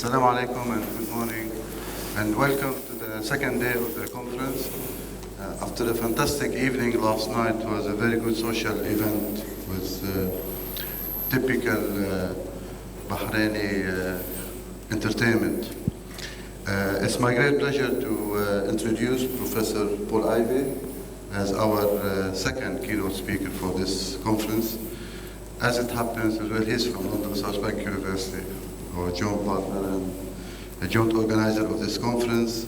Assalamu alaikum and good morning, and welcome to the second day of the conference. After a fantastic evening last night, it was a very good social event with typical Bahraini entertainment. It's my great pleasure to introduce Professor Paul Ivey as our second keynote speaker for this conference. As it happens, as well, he's from London South Bank University, our joint partner and a joint organizer of this conference.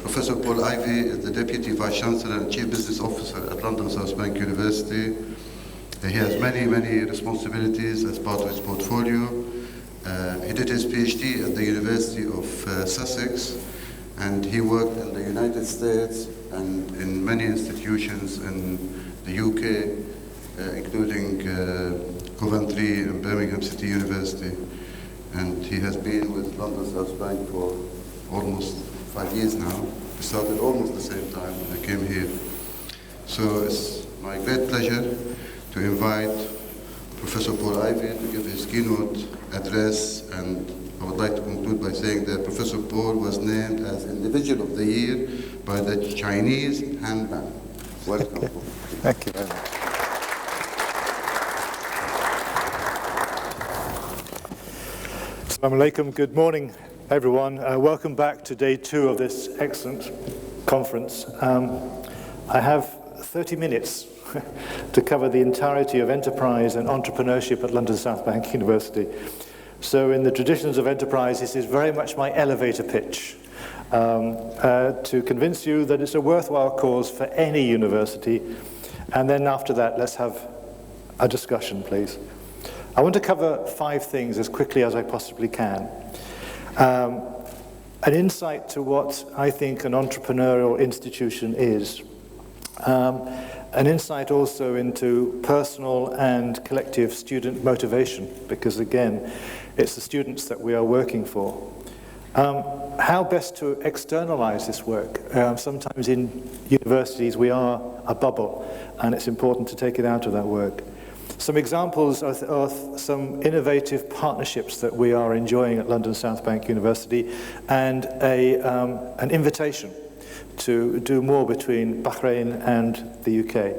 Professor Paul Ivey is the Deputy Vice Chancellor and Chief Business Officer at London South Bank University. He has many responsibilities as part of his portfolio. He did his PhD at the University of Sussex, and he worked in the United States and in many institutions in the UK, including Coventry and Birmingham City University. And he has been with London South Bank for almost 5 years now. We started almost the same time when I came here. So it's my great pleasure to invite Professor Paul Ivey to give his keynote address, and I would like to conclude by saying that Professor Paul was named as Individual of the Year by the Chinese Handbag. Welcome. Thank you very much. Assalamu alaikum. Good morning, everyone. Welcome back to day 2 of this excellent conference. I have 30 minutes to cover the entirety of enterprise and entrepreneurship at London South Bank University. So in the traditions of enterprise, this is very much my elevator pitch to convince you that it's a worthwhile cause for any university. And then after that, let's have a discussion, please. I want to cover 5 things as quickly as I possibly can. An insight to what I think an entrepreneurial institution is. An insight also into personal and collective student motivation, because again, it's the students that we are working for. How best to externalize this work. Sometimes in universities we are a bubble, and it's important to take it out of that work. Some examples of some innovative partnerships that we are enjoying at London South Bank University, and an invitation to do more between Bahrain and the UK.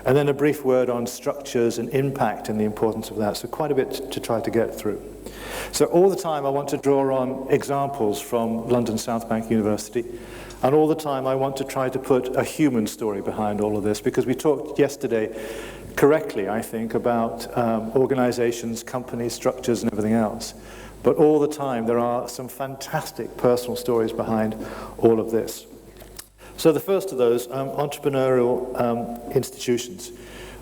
And then a brief word on structures and impact and the importance of that. So quite a bit to try to get through. So all the time I want to draw on examples from London South Bank University. And all the time I want to try to put a human story behind all of this, because we talked yesterday correctly, I think, about organizations, companies, structures, and everything else. But all the time there are some fantastic personal stories behind all of this. So the first of those, entrepreneurial institutions.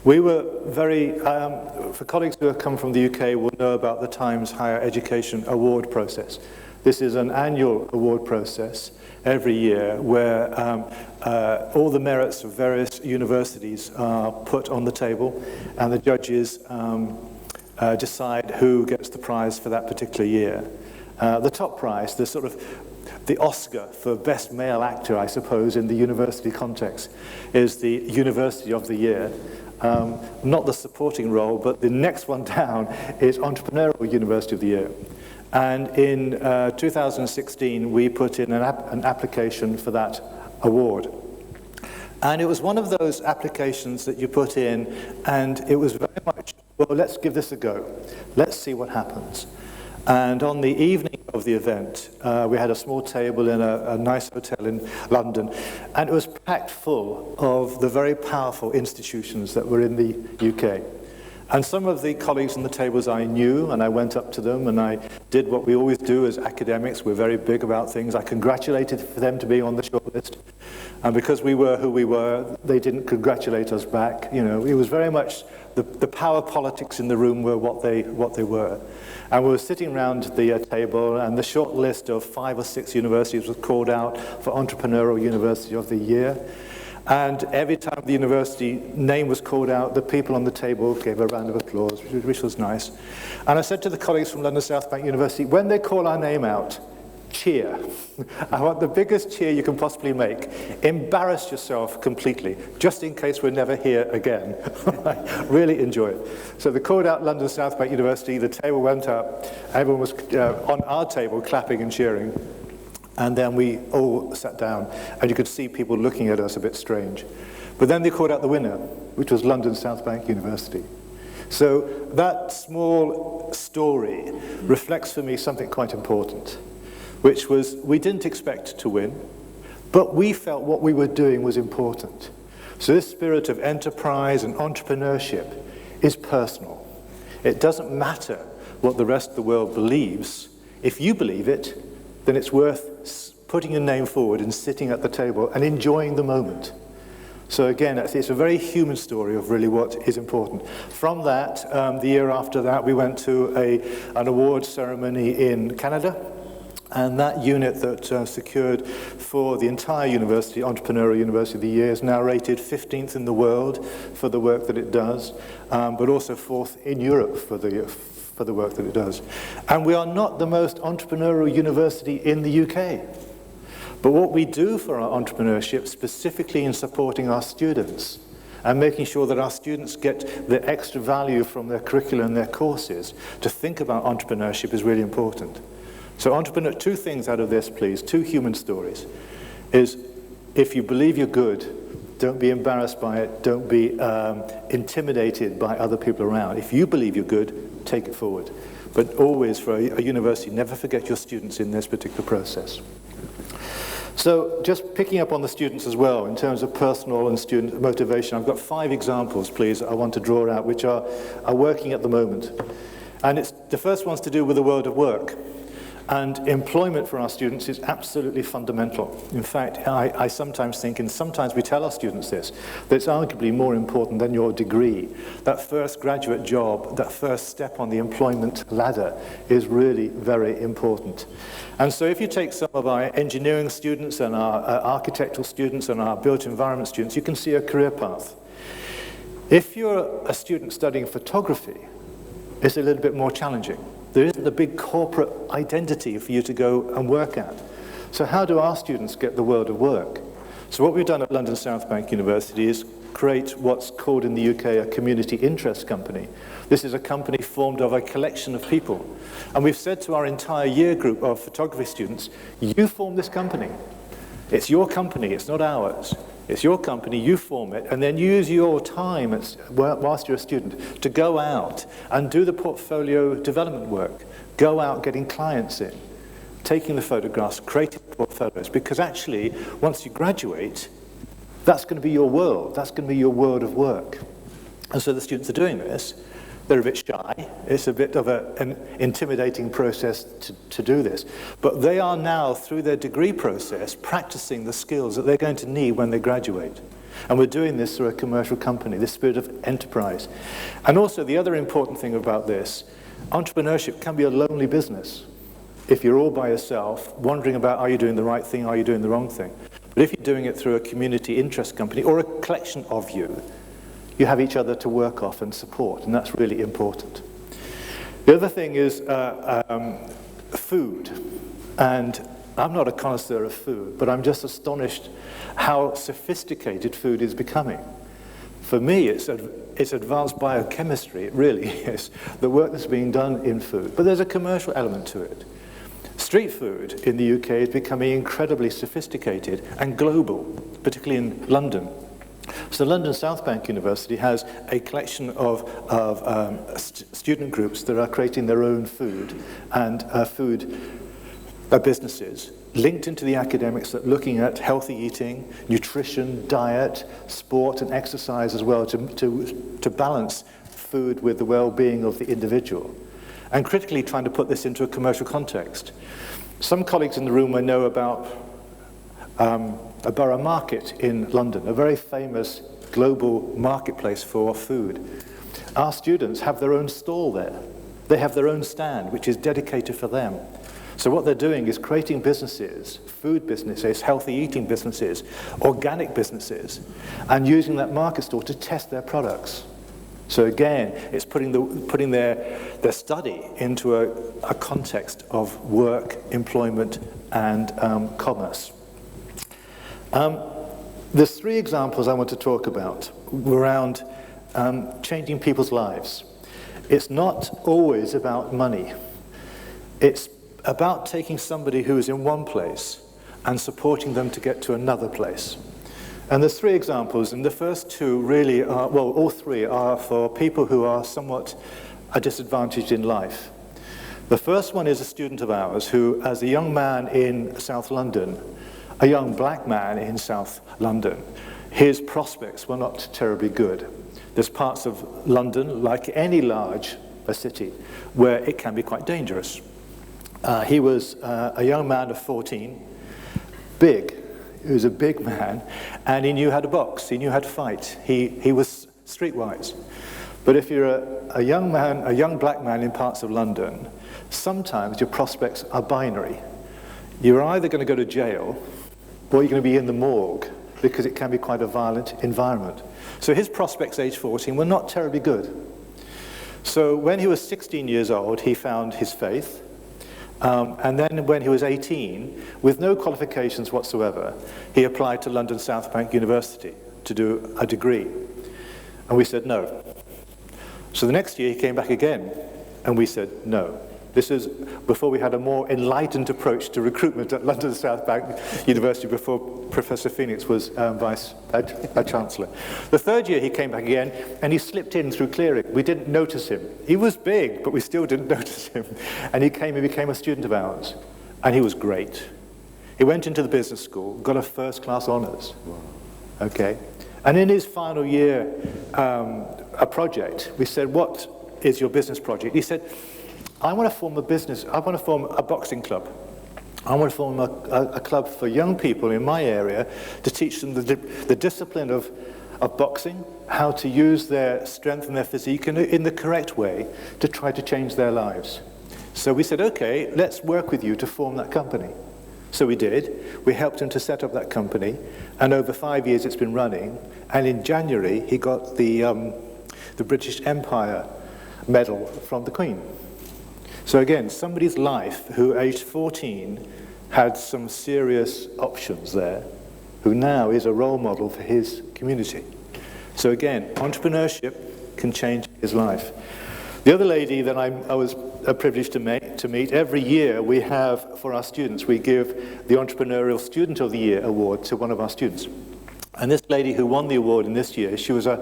We were very, for colleagues who have come from the UK will know about the Times Higher Education Award process. This is an annual award process every year where all the merits of various universities are put on the table, and the judges decide who gets the prize for that particular year. The top prize, the Oscar for Best Male Actor, I suppose, in the university context, is the University of the Year. Not the supporting role, but the next one down is Entrepreneurial University of the Year. And in 2016, we put in an application for that award. And it was one of those applications that you put in, and it was very much, well, let's give this a go. Let's see what happens. And on the evening of the event, we had a small table in a nice hotel in London, and it was packed full of the very powerful institutions that were in the UK. And some of the colleagues on the tables I knew, and I went up to them and I did what we always do as academics. We're very big about things. I congratulated for them to be on the shortlist. And because we were who we were, they didn't congratulate us back. You know, it was very much the power politics in the room were what they were. And we were sitting around the table, and the short list of 5 or 6 universities was called out for Entrepreneurial University of the Year. And every time the university name was called out, the people on the table gave a round of applause, which was nice. And I said to the colleagues from London South Bank University, when they call our name out, cheer. I want the biggest cheer you can possibly make. Embarrass yourself completely, just in case we're never here again. Really enjoy it. So they called out London South Bank University, the table went up, everyone was on our table clapping and cheering, and then we all sat down, and you could see people looking at us a bit strange. But then they called out the winner, which was London South Bank University. So that small story reflects for me something quite important, which was we didn't expect to win, but we felt what we were doing was important. So this spirit of enterprise and entrepreneurship is personal. It doesn't matter what the rest of the world believes. If you believe it, then it's worth putting your name forward and sitting at the table and enjoying the moment. So again, it's a very human story of really what is important. From that, the year after that, we went to an award ceremony in Canada, and that unit that secured for the entire university, Entrepreneurial University of the Year, is now rated 15th in the world for the work that it does, but also 4th in Europe for the work that it does. And we are not the most entrepreneurial university in the UK. But what we do for our entrepreneurship, specifically in supporting our students and making sure that our students get the extra value from their curriculum and their courses to think about entrepreneurship is really important. So two things out of this, please, 2 human stories, is if you believe you're good, don't be embarrassed by it, don't be intimidated by other people around. If you believe you're good, take it forward. But always, for a university, never forget your students in this particular process. So just picking up on the students as well, in terms of personal and student motivation, I've got 5 examples, please, I want to draw out, which are working at the moment. And the first one's to do with the world of work. And employment for our students is absolutely fundamental. In fact, I sometimes think, and sometimes we tell our students this, that it's arguably more important than your degree. That first graduate job, that first step on the employment ladder is really very important. And so if you take some of our engineering students and our architectural students and our built environment students, you can see a career path. If you're a student studying photography, it's a little bit more challenging. There isn't a big corporate identity for you to go and work at. So how do our students get the world of work? So what we've done at London South Bank University is create what's called in the UK a community interest company. This is a company formed of a collection of people. And we've said to our entire year group of photography students, you form this company. It's your company, it's not ours. It's your company, you form it, and then use your time whilst you're a student to go out and do the portfolio development work. Go out getting clients in, taking the photographs, creating portfolios, because actually, once you graduate, that's going to be your world. That's going to be your world of work. And so the students are doing this. They're a bit shy. It's a bit of an intimidating process to do this. But they are now, through their degree process, practicing the skills that they're going to need when they graduate. And we're doing this through a commercial company, this spirit of enterprise. And also, the other important thing about this, entrepreneurship can be a lonely business. If you're all by yourself, wondering about, are you doing the right thing, are you doing the wrong thing? But if you're doing it through a community interest company or a collection of you, you have each other to work off and support, and that's really important. The other thing is food. And I'm not a connoisseur of food, but I'm just astonished how sophisticated food is becoming. For me, it's advanced biochemistry, it really is, the work that's being done in food. But there's a commercial element to it. Street food in the UK is becoming incredibly sophisticated and global, particularly in London. So London South Bank University has a collection of student groups that are creating their own food and businesses linked into the academics that are looking at healthy eating, nutrition, diet, sport and exercise as well to balance food with the well-being of the individual. And critically trying to put this into a commercial context. Some colleagues in the room may know about a borough market in London, a very famous global marketplace for food. Our students have their own stall there. They have their own stand, which is dedicated for them. So what they're doing is creating businesses, food businesses, healthy eating businesses, organic businesses, and using that market stall to test their products. So again, it's putting their study into a context of work, employment, and commerce. There's three examples I want to talk about around changing people's lives. It's not always about money. It's about taking somebody who is in one place and supporting them to get to another place. And there's three examples, and the first two really are, well, all three are for people who are somewhat disadvantaged in life. The first one is a student of ours who, as a young man in South London, a young black man in South London, his prospects were not terribly good. There's parts of London, like any large city, where it can be quite dangerous. He was a young man of 14, big. He was a big man, and he knew how to box. He knew how to fight. He was streetwise. But if you're a young man, a young black man in parts of London, sometimes your prospects are binary. You're either going to go to jail, or you're going to be in the morgue, because it can be quite a violent environment. So his prospects, age 14, were not terribly good. So when he was 16 years old, he found his faith. And then when he was 18, with no qualifications whatsoever, he applied to London South Bank University to do a degree. And we said no. So the next year he came back again, and we said no. This is before we had a more enlightened approach to recruitment at London South Bank University, before Professor Phoenix was Chancellor. The third year he came back again, and he slipped in through clearing. We didn't notice him. He was big, but we still didn't notice him. And he became a student of ours, and he was great. He went into the business school, got a first-class honours. Okay? And in his final year, a project, we said, "What is your business project?" He said, I want to form a boxing club. I want to form a club for young people in my area to teach them the discipline of boxing, how to use their strength and their physique in the correct way to try to change their lives. So we said, okay, let's work with you to form that company. So we did. We helped him to set up that company, and over 5 years it's been running. And in January, he got the British Empire Medal from the Queen. So again, somebody's life who, aged 14, had some serious options there, who now is a role model for his community. So again, entrepreneurship can change his life. The other lady that I was privileged to meet, every year we have, for our students, we give the Entrepreneurial Student of the Year award to one of our students. And this lady who won the award in this year, she was a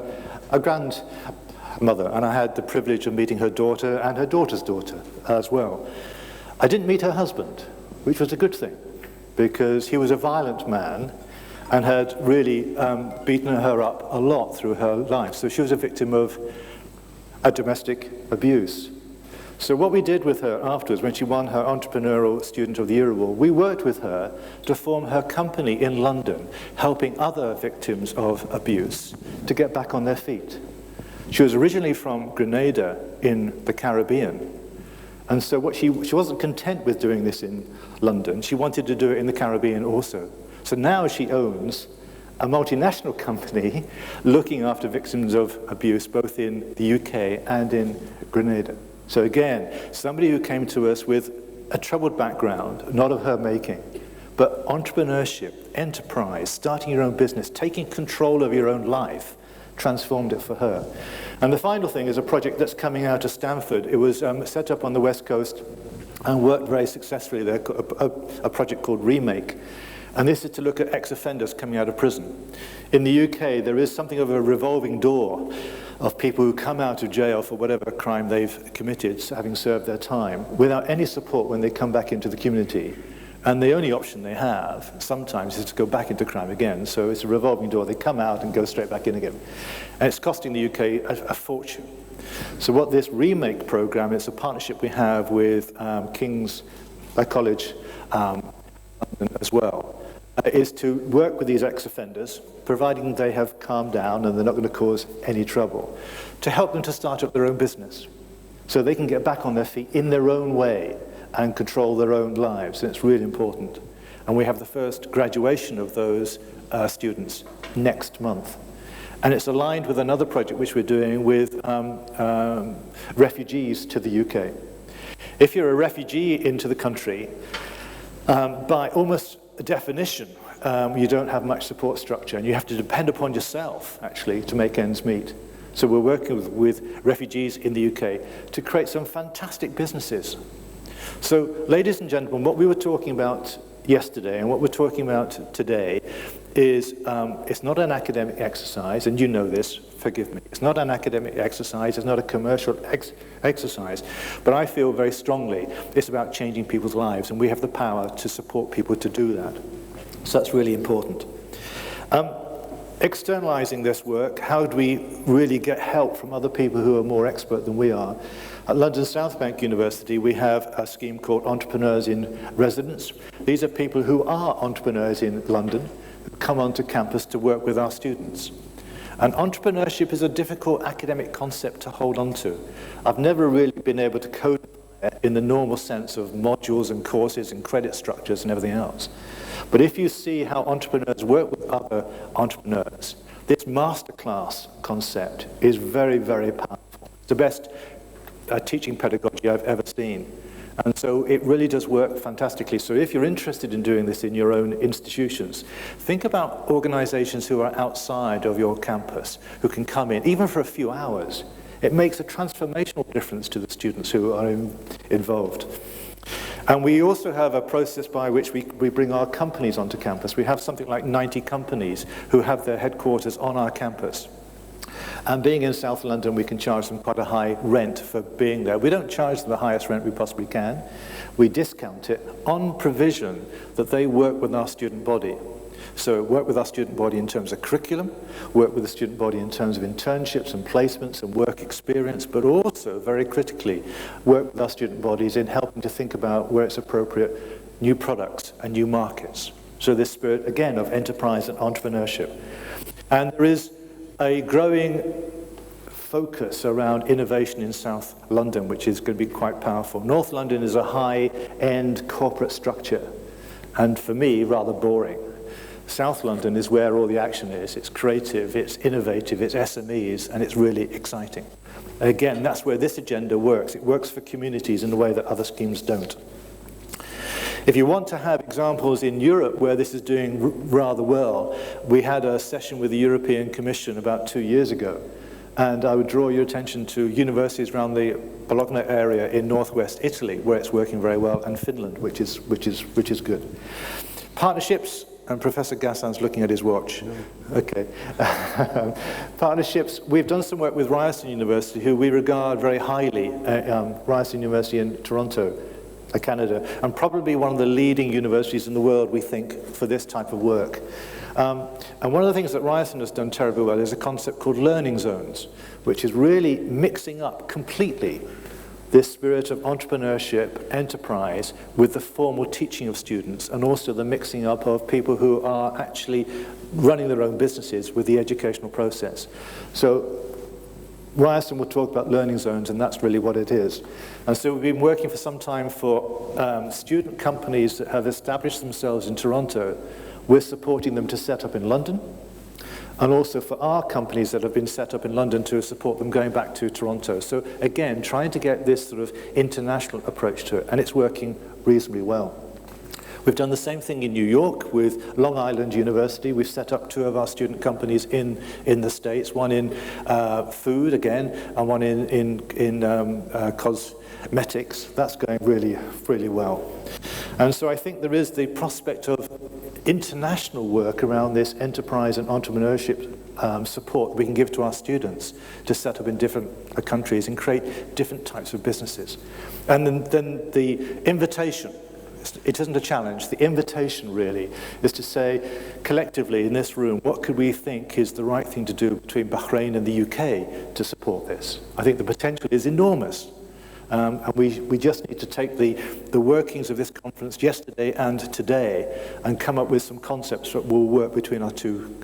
grandmother, and I had the privilege of meeting her daughter and her daughter's daughter as well. I didn't meet her husband, which was a good thing, because he was a violent man and had really beaten her up a lot through her life. So she was a victim of a domestic abuse. So what we did with her afterwards, when she won her Entrepreneurial Student of the Year award, we worked with her to form her company in London, helping other victims of abuse to get back on their feet. She was originally from Grenada in the Caribbean. And so she wasn't content with doing this in London. She wanted to do it in the Caribbean also. So now she owns a multinational company looking after victims of abuse both in the UK and in Grenada. So again, somebody who came to us with a troubled background, not of her making, but entrepreneurship, enterprise, starting your own business, taking control of your own life, transformed it for her. And the final thing is a project that's coming out of Stanford. It was set up on the West Coast and worked very successfully there, a project called Remake. And this is to look at ex-offenders coming out of prison. In the UK, there is something of a revolving door of people who come out of jail for whatever crime they've committed, having served their time, without any support when they come back into the community. And the only option they have sometimes is to go back into crime again. So it's a revolving door. They come out and go straight back in again. And it's costing the UK a fortune. So what this Remake program is, a partnership we have with King's College as well, is to work with these ex-offenders, providing they have calmed down and they're not going to cause any trouble, to help them to start up their own business so they can get back on their feet in their own way and control their own lives. And it's really important. And we have the first graduation of those students next month. And it's aligned with another project which we're doing with refugees to the UK. If you're a refugee into the country, By almost definition, you don't have much support structure, and you have to depend upon yourself, actually, to make ends meet. So we're working with refugees in the UK to create some fantastic businesses. So, ladies and gentlemen, what we were talking about yesterday and what we're talking about today is, it's not an academic exercise, and you know this, forgive me. It's not an academic exercise, it's not a commercial exercise, but I feel very strongly it's about changing people's lives, and we have the power to support people to do that. So that's really important. Externalizing this work, how do we really get help from other people who are more expert than we are? At London South Bank University, we have a scheme called Entrepreneurs in Residence. These are people who are entrepreneurs in London, who come onto campus to work with our students. And entrepreneurship is a difficult academic concept to hold on to. I've never really been able to code it in the normal sense of modules and courses and credit structures and everything else. But if you see how entrepreneurs work with other entrepreneurs, this masterclass concept is very, very powerful. It's the best teaching pedagogy I've ever seen. And so it really does work fantastically. So if you're interested in doing this in your own institutions, think about organizations who are outside of your campus, who can come in, even for a few hours. It makes a transformational difference to the students who are involved. And we also have a process by which we bring our companies onto campus. We have something like 90 companies who have their headquarters on our campus. And being in South London, we can charge them quite a high rent for being there. We don't charge them the highest rent we possibly can. We discount it on provision that they work with our student body. So work with our student body in terms of curriculum, work with the student body in terms of internships and placements and work experience, but also, very critically, work with our student bodies in helping to think about where it's appropriate, new products and new markets. So this spirit, again, of enterprise and entrepreneurship. And there is a growing focus around innovation in South London, which is going to be quite powerful. North London is a high-end corporate structure, and for me, rather boring. South London is where all the action is. It's creative, it's innovative, it's SMEs, and it's really exciting. Again, that's where this agenda works. It works for communities in a way that other schemes don't. If you want to have examples in Europe where this is doing rather well, we had a session with the European Commission about 2 years ago, and I would draw your attention to universities around the Bologna area in northwest Italy, where it's working very well, and Finland, which is good. Partnerships, and Professor Gassan's looking at his watch. Okay. Partnerships, we've done some work with Ryerson University, who we regard very highly, Ryerson University in Toronto, Canada, and probably one of the leading universities in the world, we think, for this type of work. And one of the things that Ryerson has done terribly well is a concept called learning zones, which is really mixing up completely this spirit of entrepreneurship, enterprise, with the formal teaching of students, and also the mixing up of people who are actually running their own businesses with the educational process. So Ryerson will talk about learning zones, and that's really what it is. And so we've been working for some time for student companies that have established themselves in Toronto. We're supporting them to set up in London, and also for our companies that have been set up in London to support them going back to Toronto. So again, trying to get this sort of international approach to it, and it's working reasonably well. We've done the same thing in New York with Long Island University. We've set up 2 of our student companies in the States, one in food again, and one in cosmetics. That's going really, really well. And so I think there is the prospect of international work around this enterprise and entrepreneurship support we can give to our students to set up in different countries and create different types of businesses. And then the invitation, it isn't a challenge, the invitation really is to say collectively in this room, what could we think is the right thing to do between Bahrain and the UK to support this? I think the potential is enormous. And we just need to take the workings of this conference yesterday and today and come up with some concepts that will work between our 2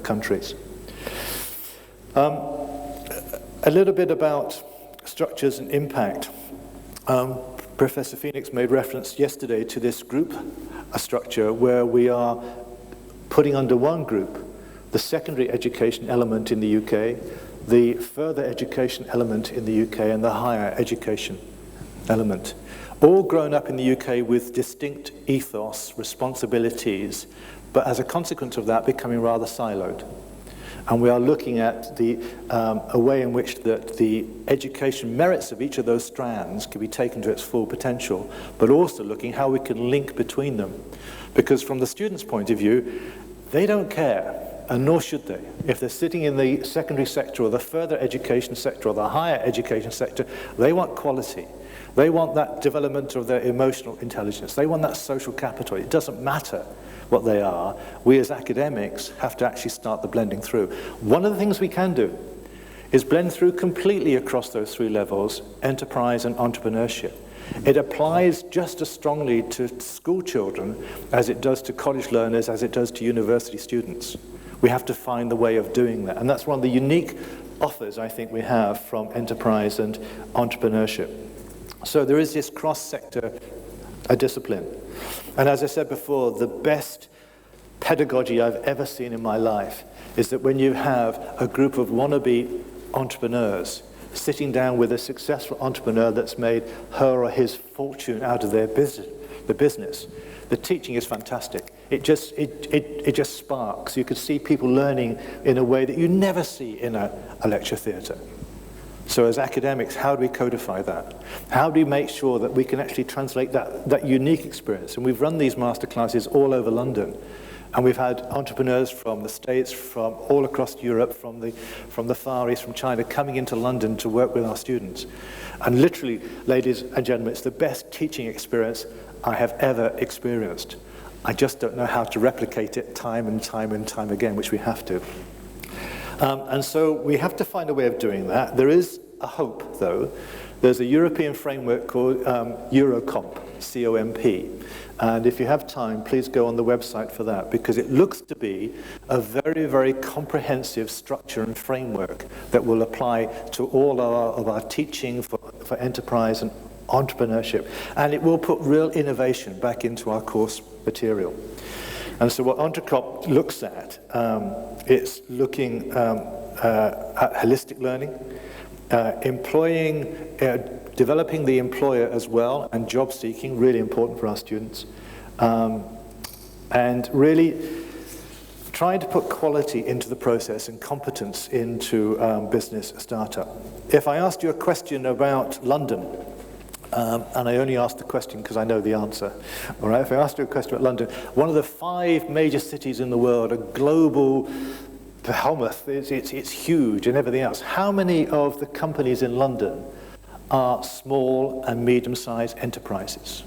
countries. A little bit about structures and impact. Professor Phoenix made reference yesterday to this group structure where we are putting under one group the secondary education element in the UK, the further education element in the UK, and the higher education element. All grown up in the UK with distinct ethos, responsibilities, but as a consequence of that, becoming rather siloed. And we are looking at a way in which the education merits of each of those strands can be taken to its full potential, but also looking how we can link between them. Because from the student's point of view, they don't care, and nor should they. If they're sitting in the secondary sector or the further education sector or the higher education sector, they want quality. They want that development of their emotional intelligence. They want that social capital. It doesn't matter what they are. We as academics have to actually start the blending through. One of the things we can do is blend through completely across those three levels, enterprise and entrepreneurship. It applies just as strongly to school children as it does to college learners, as it does to university students. We have to find the way of doing that. And that's one of the unique offers I think we have from enterprise and entrepreneurship. So there is this cross-sector discipline. And as I said before, the best pedagogy I've ever seen in my life is that when you have a group of wannabe entrepreneurs sitting down with a successful entrepreneur that's made her or his fortune out of their business, the teaching is fantastic. It just sparks. You could see people learning in a way that you never see in a lecture theatre. So as academics, how do we codify that? How do we make sure that we can actually translate that unique experience? And we've run these masterclasses all over London. And we've had entrepreneurs from the States, from all across Europe, from the Far East, from China, coming into London to work with our students. And literally, ladies and gentlemen, it's the best teaching experience I have ever experienced. I just don't know how to replicate it time and time and time again, which we have to. And so we have to find a way of doing that. There is a hope, though. There's a European framework called Eurocomp, C-O-M-P. And if you have time, please go on the website for that, because it looks to be a very, very comprehensive structure and framework that will apply to all of our teaching for enterprise and entrepreneurship. And it will put real innovation back into our course material. And so what Entreprop looks at, it's looking at holistic learning, developing the employer as well, and job seeking, really important for our students, and really trying to put quality into the process and competence into business startup. If I asked you a question about London, and I only asked the question because I know the answer. All right, if I asked you a question about London, one of the 5 major cities in the world, a global behemoth, it's huge and everything else. How many of the companies in London are small and medium-sized enterprises?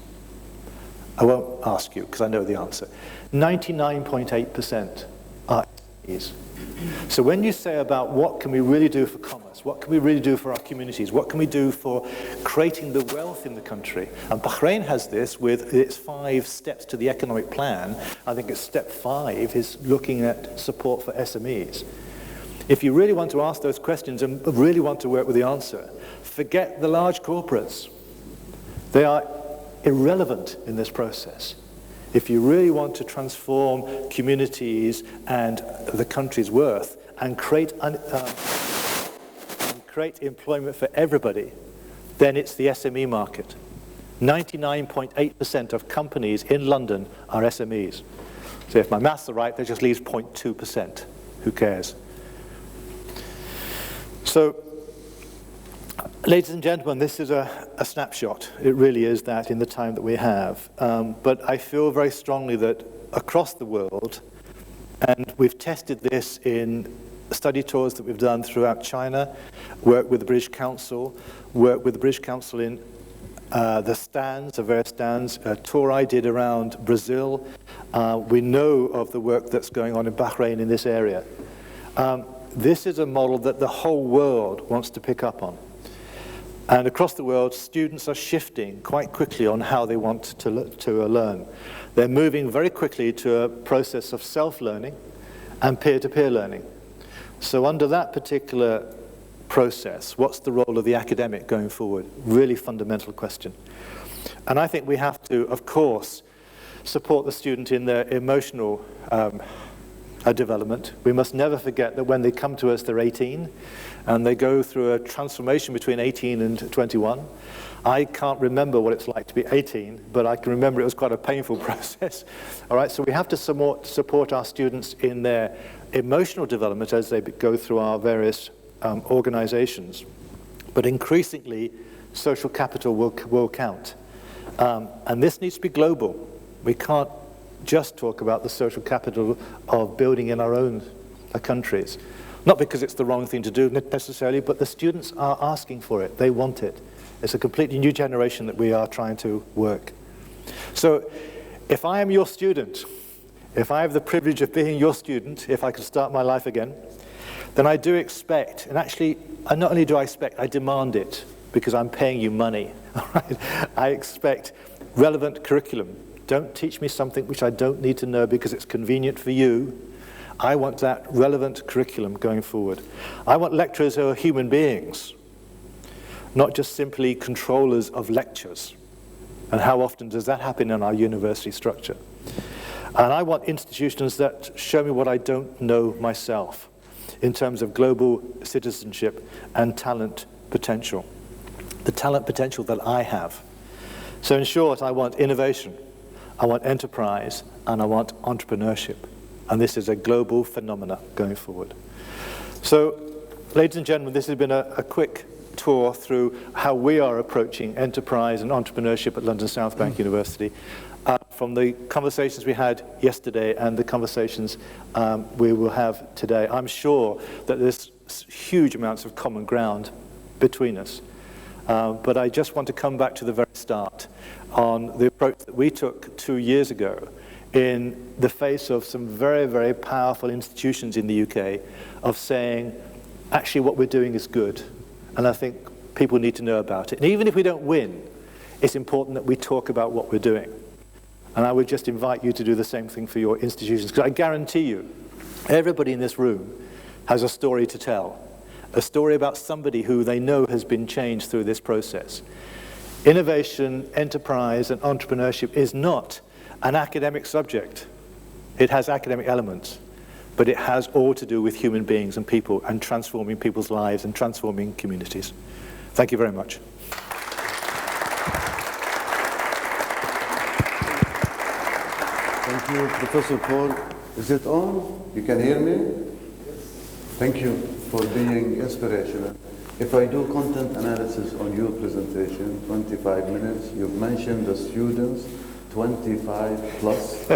I won't ask you because I know the answer. 99.8% are SMEs. So when you say about what can we really do for commerce, what can we really do for our communities, what can we do for creating the wealth in the country, and Bahrain has this with its 5 steps to the economic plan. I think it's step 5 is looking at support for SMEs. If you really want to ask those questions and really want to work with the answer, forget the large corporates. They are irrelevant in this process. If you really want to transform communities and the country's worth and create employment for everybody, then it's the SME market. 99.8% of companies in London are SMEs. So if my maths are right, that just leaves 0.2%. Who cares? So, ladies and gentlemen, this is a snapshot. It really is that in the time that we have. But I feel very strongly that across the world, and we've tested this in study tours that we've done throughout China, work with the British Council, work with the British Council in the stands, the various stands, a tour I did around Brazil. We know of the work that's going on in Bahrain in this area. This is a model that the whole world wants to pick up on. And across the world, students are shifting quite quickly on how they want to learn. They're moving very quickly to a process of self-learning and peer-to-peer learning. So under that particular process, what's the role of the academic going forward? Really fundamental question. And I think we have to, of course, support the student in their emotional development. We must never forget that when they come to us, they're 18, and they go through a transformation between 18 and 21. I can't remember what it's like to be 18, but I can remember it was quite a painful process. All right, so we have to support our students in their emotional development as they go through our various organizations. But increasingly, social capital will count. And this needs to be global. We can't just talk about the social capital of building in our own countries. Not because it's the wrong thing to do necessarily, but the students are asking for it. They want it. It's a completely new generation that we are trying to work. So if I am your student, if I have the privilege of being your student, if I could start my life again, then I do expect, and actually, not only do I expect, I demand it, because I'm paying you money. All right? I expect relevant curriculum. Don't teach me something which I don't need to know because it's convenient for you. I want that relevant curriculum going forward. I want lecturers who are human beings, not just simply controllers of lectures. And how often does that happen in our university structure? And I want institutions that show me what I don't know myself in terms of global citizenship and talent potential. The talent potential that I have. So in short, I want innovation, I want enterprise, and I want entrepreneurship. And this is a global phenomena going forward. So, ladies and gentlemen, this has been a quick tour through how we are approaching enterprise and entrepreneurship at London South Bank University. From the conversations we had yesterday and the conversations we will have today, I'm sure that there's huge amounts of common ground between us. But I just want to come back to the very start on the approach that we took 2 years ago in the face of some very, very powerful institutions in the UK of saying, actually what we're doing is good. And I think people need to know about it. And even if we don't win, it's important that we talk about what we're doing. And I would just invite you to do the same thing for your institutions. Because I guarantee you, everybody in this room has a story to tell. A story about somebody who they know has been changed through this process. Innovation, enterprise, and entrepreneurship is not an academic subject. It has academic elements, but it has all to do with human beings and people and transforming people's lives and transforming communities. Thank you very much. Thank you, Professor Paul. Is it on? You can hear me? Yes. Thank you for being inspirational. If I do content analysis on your presentation, 25 minutes, you've mentioned the students, 25 plus,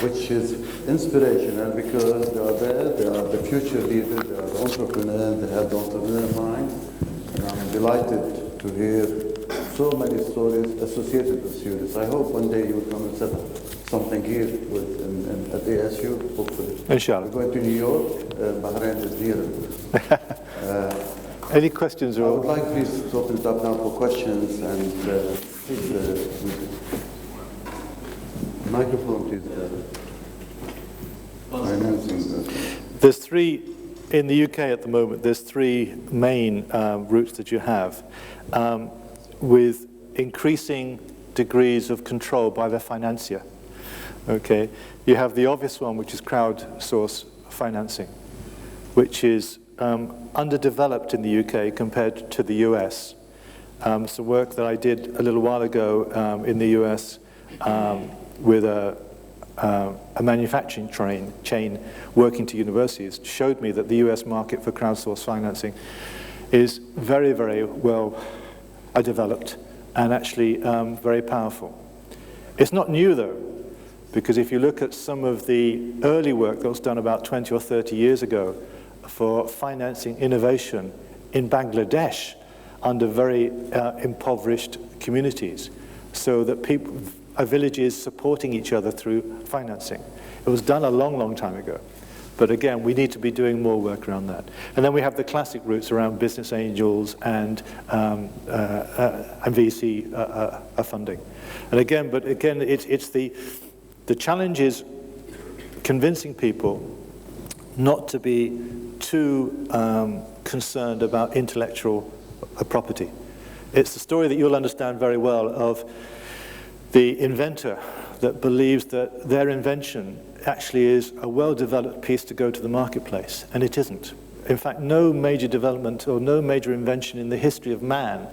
which is inspirational because they are there, they are the future leaders, they are the entrepreneurs, they have the entrepreneur mind. And I'm delighted to hear so many stories associated with students. I hope one day you will come and set up something here at ASU, hopefully. Inshallah. We're going to New York, Bahrain is near. Any questions? I would like please to open it up now for questions and please, microphone please. There's three, in the UK at the moment, there's three main routes that you have with increasing degrees of control by the financier. Okay, you have the obvious one, which is crowdsource financing, which is underdeveloped in the UK compared to the US. Some work that I did a little while ago in the US with a manufacturing chain working to universities showed me that the US market for crowdsource financing is very, very well developed and actually very powerful. It's not new though, because if you look at some of the early work that was done about 20 or 30 years ago for financing innovation in Bangladesh under very impoverished communities, so that people, villages supporting each other through financing. It was done a long, long time ago. But again, we need to be doing more work around that. And then we have the classic routes around business angels and VC funding. And again, it's the challenge is convincing people not to be too concerned about intellectual property. It's the story that you'll understand very well of the inventor that believes that their invention actually is a well-developed piece to go to the marketplace, and it isn't. In fact, no major development or no major invention in the history of man,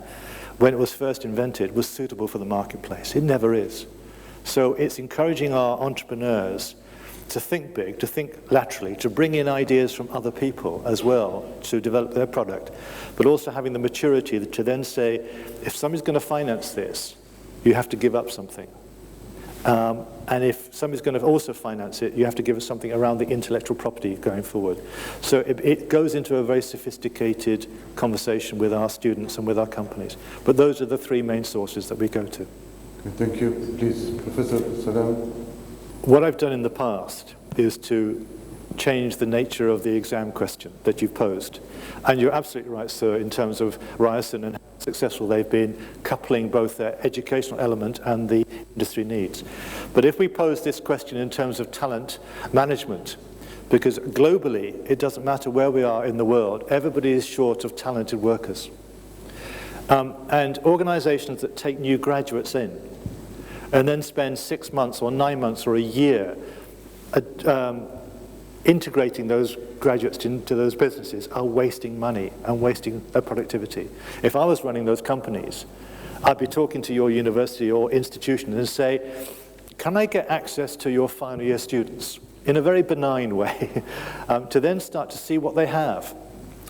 when it was first invented, was suitable for the marketplace. It never is. So it's encouraging our entrepreneurs to think big, to think laterally, to bring in ideas from other people as well to develop their product, but also having the maturity to then say, if somebody's going to finance this, you have to give up something. And if somebody's going to also finance it, you have to give us something around the intellectual property going forward. So it goes into a very sophisticated conversation with our students and with our companies. But those are the three main sources that we go to. Okay, thank you. Please, Professor Salam. What I've done in the past is to change the nature of the exam question that you posed. And you're absolutely right, sir, in terms of Ryerson and how successful they've been coupling both their educational element and the industry needs. But if we pose this question in terms of talent management, because globally, it doesn't matter where we are in the world, everybody is short of talented workers. And organizations that take new graduates in and then spend 6 months or 9 months or a year integrating those graduates into those businesses are wasting money and wasting their productivity. If I was running those companies, I'd be talking to your university or institution and say, can I get access to your final year students in a very benign way to then start to see what they have?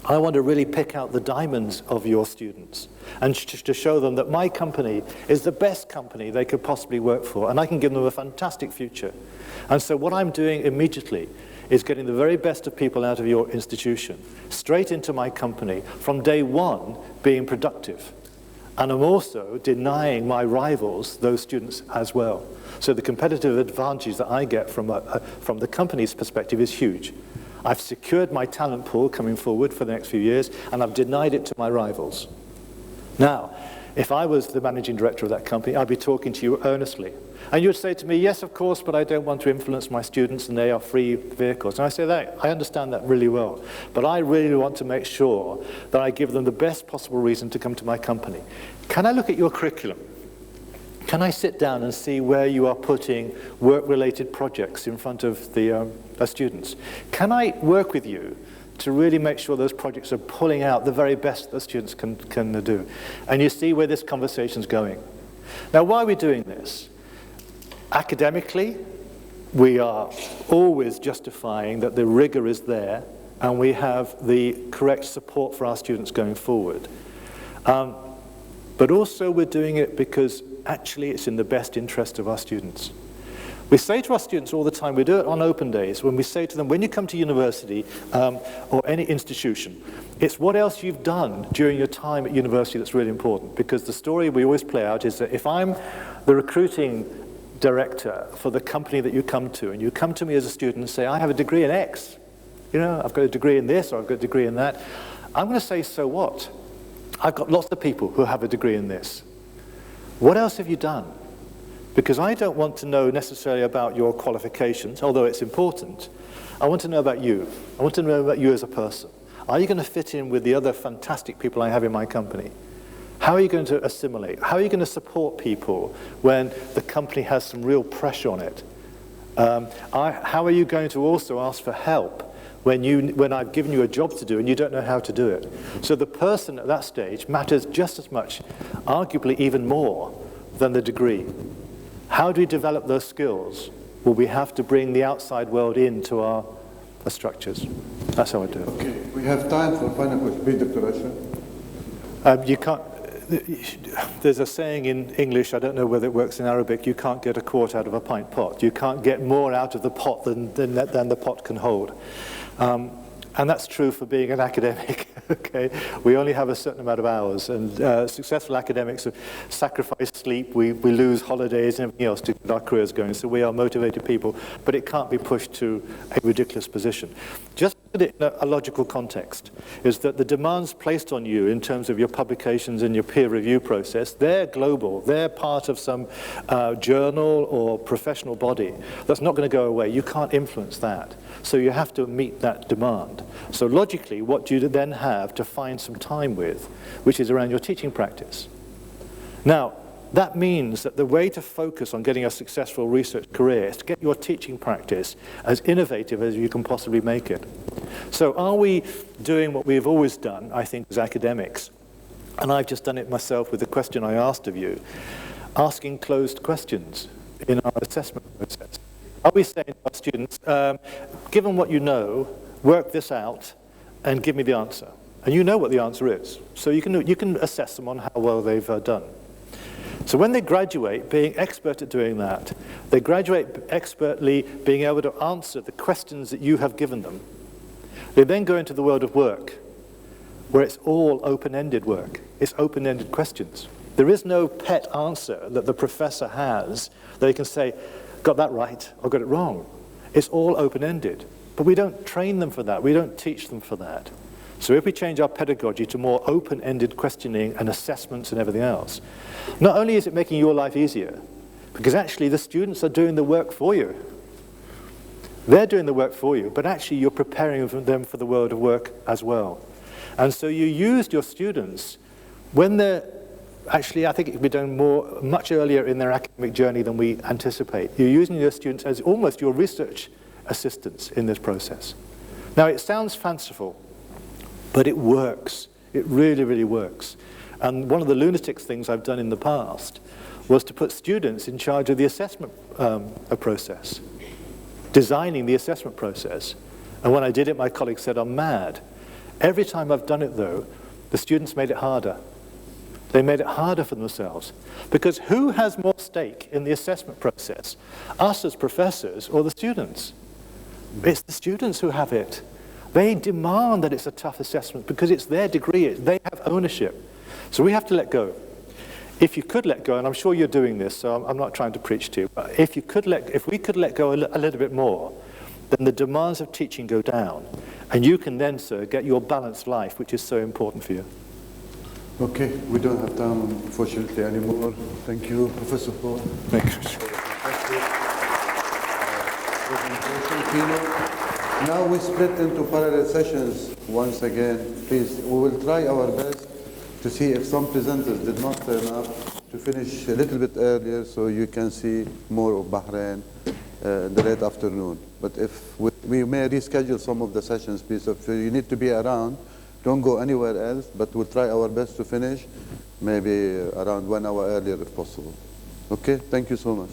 I want to really pick out the diamonds of your students and to show them that my company is the best company they could possibly work for, and I can give them a fantastic future. And so what I'm doing immediately is getting the very best of people out of your institution straight into my company from day one being productive. And I'm also denying my rivals those students as well. So the competitive advantage that I get from the company's perspective is huge. I've secured my talent pool coming forward for the next few years, and I've denied it to my rivals. Now, if I was the managing director of that company, I'd be talking to you earnestly. And you would say to me, yes, of course, but I don't want to influence my students, and they are free vehicles. And I say that, I understand that really well. But I really want to make sure that I give them the best possible reason to come to my company. Can I look at your curriculum? Can I sit down and see where you are putting work-related projects in front of the students? Can I work with you to really make sure those projects are pulling out the very best that students can do? And you see where this conversation's going. Now, why are we doing this? Academically, we are always justifying that the rigor is there and we have the correct support for our students going forward. But also we're doing it because actually it's in the best interest of our students. We say to our students all the time, we do it on open days, when we say to them, when you come to university or any institution, it's what else you've done during your time at university that's really important. Because the story we always play out is that if I'm the recruiting director for the company that you come to, and you come to me as a student and say, I have a degree in X, you know, I've got a degree in this or I've got a degree in that, I'm going to say, so what? I've got lots of people who have a degree in this. What else have you done? Because I don't want to know necessarily about your qualifications, although it's important. I want to know about you. I want to know about you as a person. Are you going to fit in with the other fantastic people I have in my company? How are you going to assimilate? How are you going to support people when the company has some real pressure on it? How are you going to also ask for help when I've given you a job to do and you don't know how to do it? So the person at that stage matters just as much, arguably even more, than the degree. How do we develop those skills? Well, we have to bring the outside world into our structures. That's how I do it. Okay, we have time for final question. Please, Dr. Ashraf. You can't. There's a saying in English, I don't know whether it works in Arabic, you can't get a quart out of a pint pot. You can't get more out of the pot than the pot can hold. And that's true for being an academic, okay? We only have a certain amount of hours, and successful academics sacrifice sleep, we lose holidays and everything else to get our careers going, so we are motivated people, but it can't be pushed to a ridiculous position. Just put it in a logical context, is that the demands placed on you in terms of your publications and your peer review process, they're global, they're part of some journal or professional body. That's not going to go away, you can't influence that. So you have to meet that demand. So logically, what do you then have to find some time with, which is around your teaching practice? Now, that means that the way to focus on getting a successful research career is to get your teaching practice as innovative as you can possibly make it. So are we doing what we've always done, I think, as academics? And I've just done it myself with the question I asked of you, asking closed questions in our assessment process. Are we saying to our students, given what you know, work this out and give me the answer? And you know what the answer is. So you can assess them on how well they've done. So when they graduate, being expert at doing that, they graduate expertly being able to answer the questions that you have given them. They then go into the world of work, where it's all open-ended work. It's open-ended questions. There is no pet answer that the professor has that they can say, got that right or got it wrong. It's all open-ended. But we don't train them for that. We don't teach them for that. So if we change our pedagogy to more open-ended questioning and assessments and everything else, not only is it making your life easier, because actually the students are doing the work for you. They're doing the work for you, but actually you're preparing them for the world of work as well. And so you used your students when they're, actually I think it could be done much earlier in their academic journey than we anticipate. You're using your students as almost your research assistants in this process. Now it sounds fanciful, but it works. It really, really works. And one of the lunatic things I've done in the past was to put students in charge of the assessment process, designing the assessment process. And when I did it, my colleagues said, I'm mad. Every time I've done it, though, the students made it harder. They made it harder for themselves. Because who has more stake in the assessment process? Us as professors or the students? It's the students who have it. They demand that it's a tough assessment because it's their degree. They have ownership. So we have to let go. If you could let go, and I'm sure you're doing this, so I'm not trying to preach to you, but if we could let go a little bit more, then the demands of teaching go down. And you can then, sir, get your balanced life, which is so important for you. Okay, we don't have time, unfortunately, anymore. Thank you, Professor Paul. Thank you. Now we split into parallel sessions once again. Please, we will try our best to see if some presenters did not turn up to finish a little bit earlier so you can see more of Bahrain in the late afternoon. But if we may reschedule some of the sessions, please. If you need to be around, don't go anywhere else, but we'll try our best to finish maybe around 1 hour earlier if possible. Okay, thank you so much.